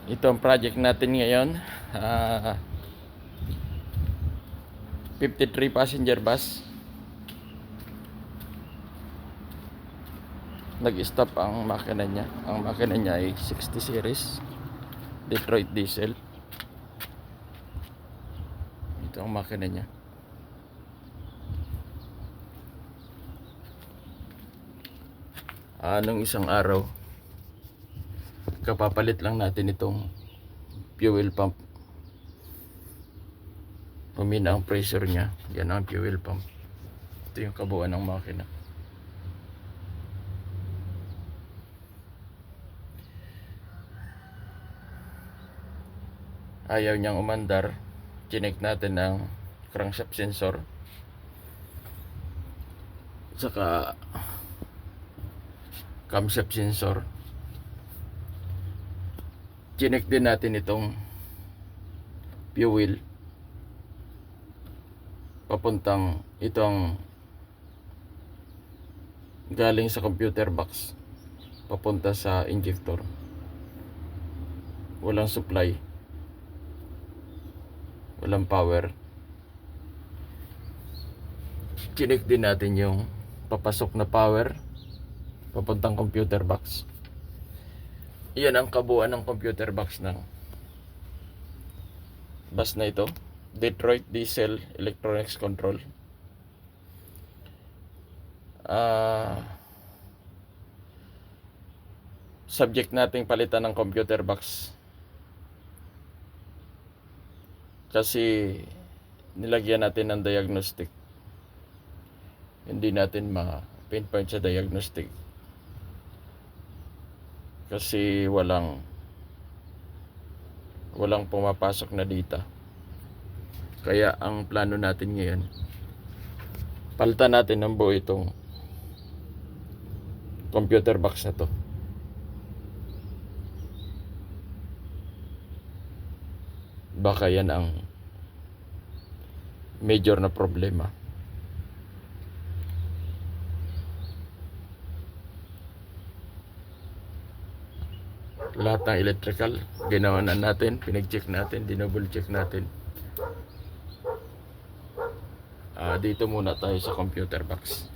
Ito ang project natin ngayon. 53 passenger bus. Nag-stop ang makina niya. Ang makina niya ay 60 series Detroit diesel. Ito ang makina niya. Nung isang araw, kapapalit lang natin itong fuel pump. Humina ang pressure niya. Yan ang fuel pump. Ito yung kabuuan ng makina. Ayaw niyang umandar. Chinek natin ang crankshaft sensor, saka camshaft sensor. Chinek din natin itong fuel papuntang, itong galing sa computer box papunta sa injector. Walang supply, walang power. Chinek din natin yung papasok na power papuntang computer box. Iyan ang kabuuan ng computer box ng bus na ito. Detroit Diesel Electronics Control. Subject nating palitan ng computer box kasi nilagyan natin ng diagnostic. Hindi natin ma-pinpoint sa diagnostic kasi walang pumapasok na data. Kaya ang plano natin ngayon, palitan natin ng buo itong computer box na to. Baka yan ang major na problema. Lahat ng electrical ginawa na natin, pinag-check natin, dinouble check natin. Dito muna tayo sa computer box.